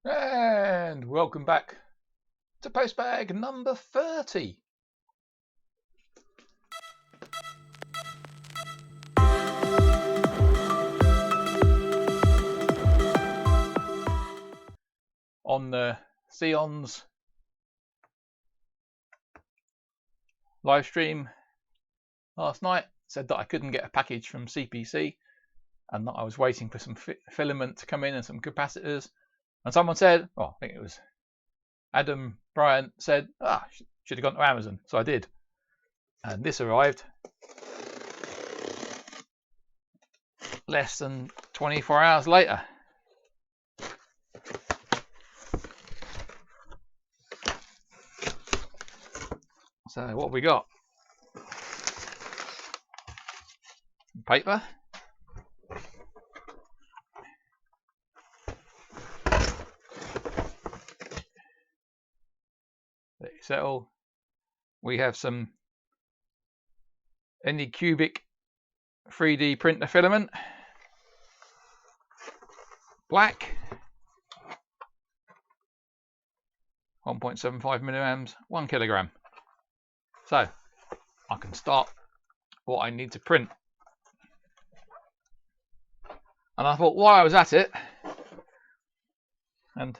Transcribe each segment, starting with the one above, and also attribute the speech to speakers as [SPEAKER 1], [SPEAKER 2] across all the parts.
[SPEAKER 1] And welcome back to postbag number 30. On the Sion's live stream last night, said that I couldn't get a package from CPC and that I was waiting for some filament to come in and some capacitors. And someone said, oh, I think it was Adam Bryant, said, should have gone to Amazon. So I did. And this arrived less than 24 hours later. So what have we got? Paper. Let it settle. We have some ANYCUBIC 3D printer filament. Black. 1.75 milliamps, 1 kilogram. So I can start what I need to print. And I thought, while I was at it, and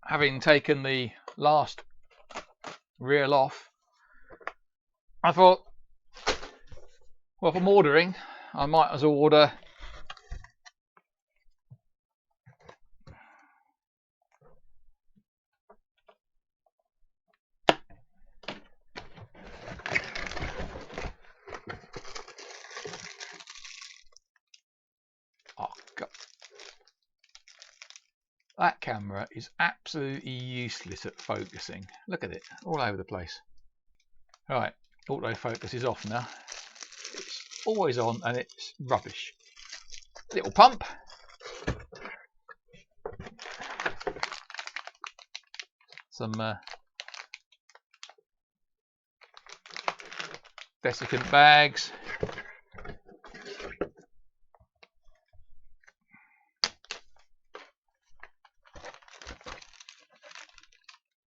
[SPEAKER 1] having taken the last reel off, I thought, well, if I'm ordering, I might as well order that camera is absolutely useless at focusing. Look at it, all over the place. Right, autofocus is off now. It's always on and it's rubbish. Little pump. Some desiccant bags.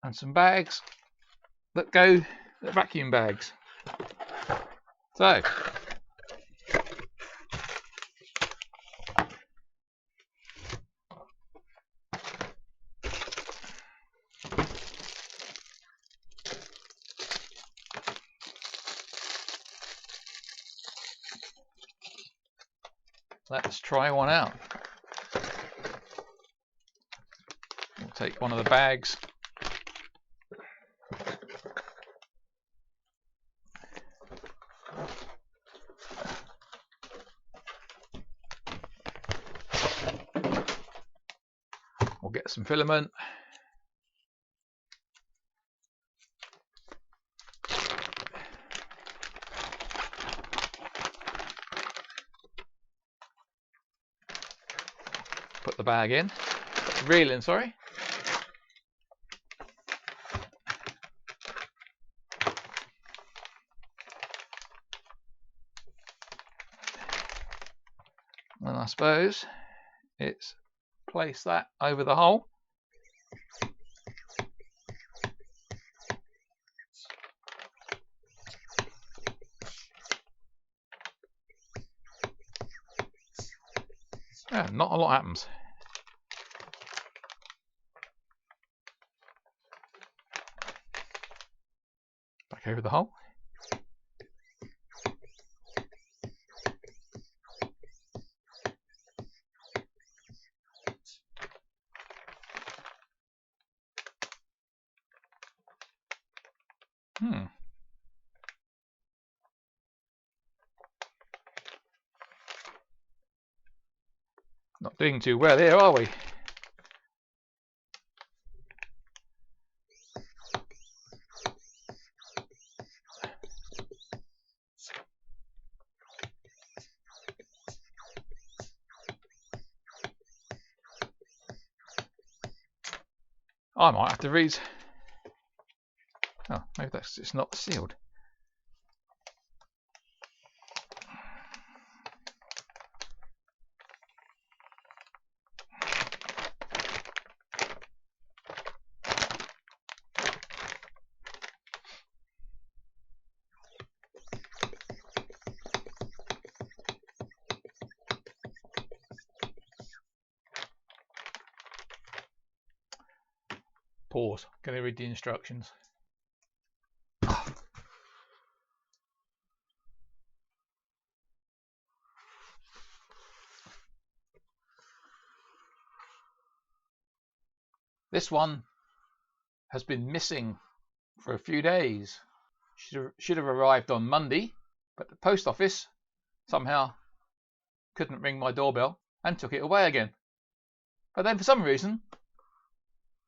[SPEAKER 1] And some bags that go, vacuum bags. So let's try one out. We'll take one of the bags. We'll get some filament. Put the bag in. Put the reel in, sorry. And I suppose it's place that over the hole. Yeah, not a lot happens. Back over the hole. Not doing too well here, are we? I might have to read. Oh, maybe that's it's not sealed. Pause. Going to read the instructions. This one has been missing for a few days. Should have arrived on Monday, but the post office somehow couldn't ring my doorbell and took it away again. But then for some reason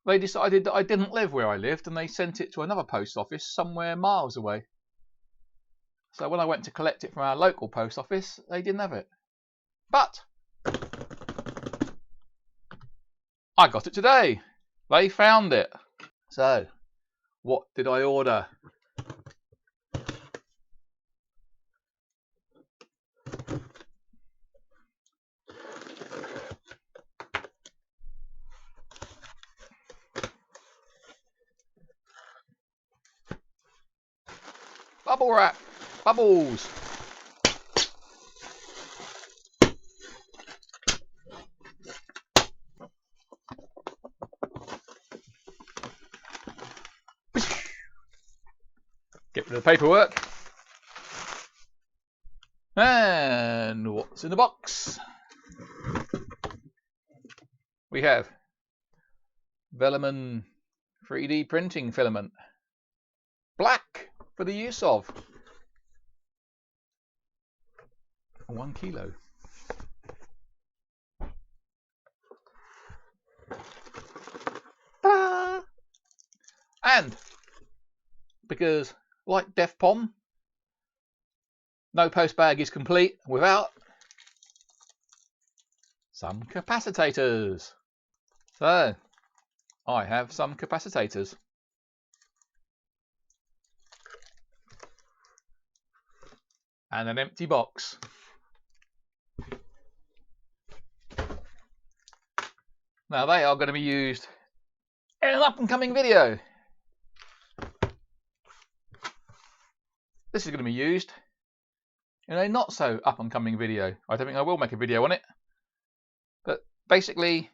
[SPEAKER 1] they decided that I didn't live where I lived, and they sent it to another post office somewhere miles away. So when I went to collect it from our local post office, they didn't have it. But I got it today. They found it. So what did I order? Bubble wrap. Bubbles. Get rid of the paperwork. And what's in the box? We have Filament 3D printing filament. Black for the use of. 1 kilo. Ta-da! And because, like Def Pom, no post bag is complete without some capacitors. So I have some capacitors. And an empty box. Now they are going to be used in an up and coming video. This is going to be used in a not so up and coming video. I don't think I will make a video on it. But basically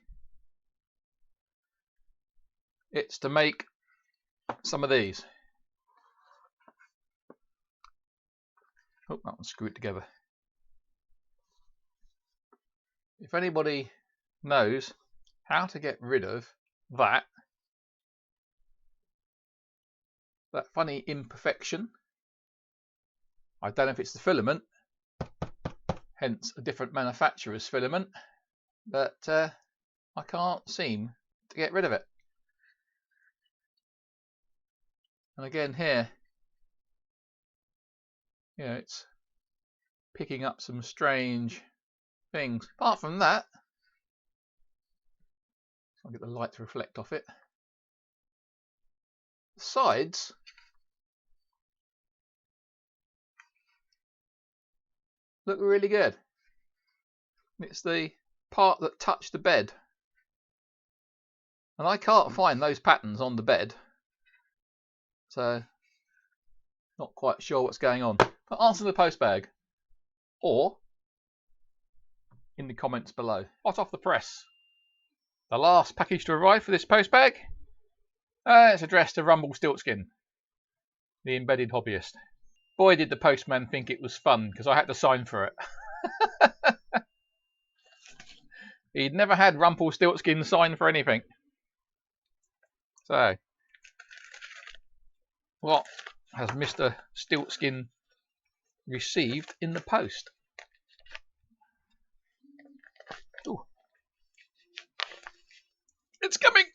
[SPEAKER 1] it's to make some of these. Oh, that one's screwed together. If anybody knows how to get rid of that funny imperfection, I don't know if it's the filament, hence a different manufacturer's filament, but I can't seem to get rid of it. And again here, you know, it's picking up some strange things. Apart from that, I'll get the light to reflect off it. The sides look really good. It's the part that touched the bed, and I can't find those patterns on the bed, so not quite sure what's going on. But answer the post bag, or in the comments below. Hot off the press. The last package to arrive for this post bag. It's addressed to Rumpelstiltskin, the embedded hobbyist. Boy, did the postman think it was fun, because I had to sign for it. He'd never had Rumpelstiltskin sign for anything. So, what has Mr. Stiltskin received in the post? Ooh. It's coming!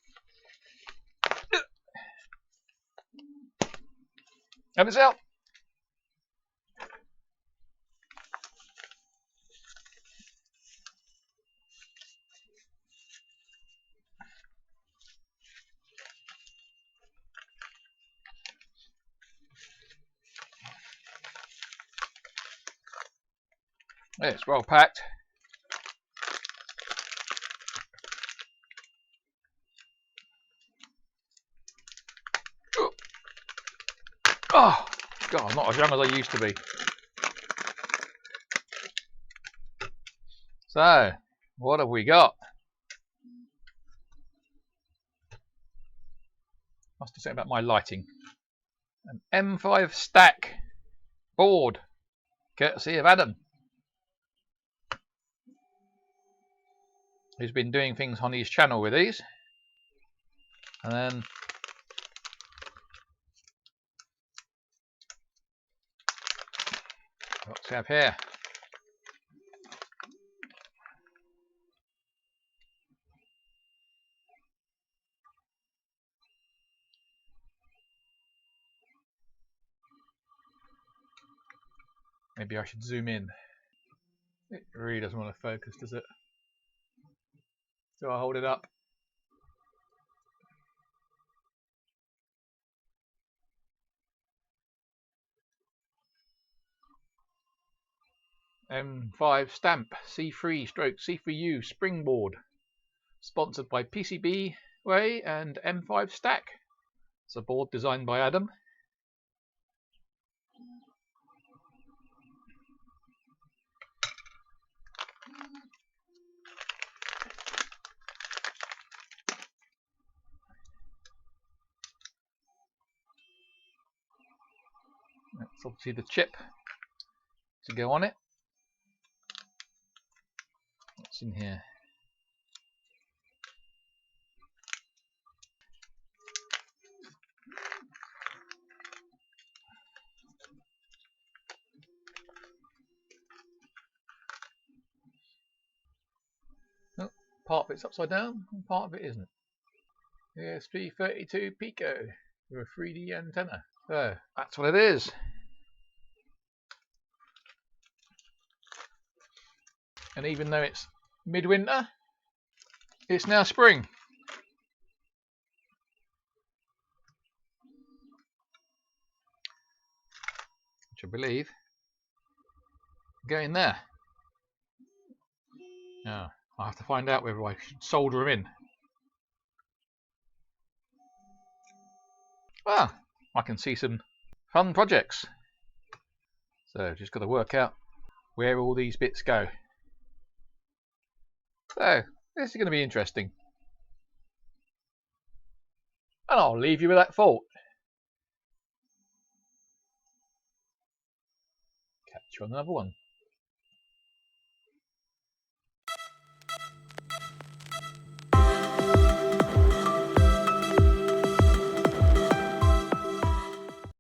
[SPEAKER 1] And it's out! It's well packed. Oh, God, I'm not as young as I used to be. So, what have we got? Must do something about my lighting. An M5STAMP board, courtesy of Adam, who's been doing things on his channel with these. And then what do we have here? Maybe I should zoom in. It really doesn't want to focus, does it? So I hold it up. M5STAMP C3 stroke C3U springboard, sponsored by PCB Way and M5STAMP. It's a board designed by Adam. That's obviously the chip to go on it. What's in here? Oh, part of it's upside down and part of it isn't. ESP32 pico with a 3D antenna. So that's what it is. And even though it's midwinter, it's now spring. Which I believe go in there. Now I'll have to find out whether I should solder them in. Well, I can see some fun projects. So just got to work out where all these bits go. So this is going to be interesting. And I'll leave you with that thought. Catch you on another one.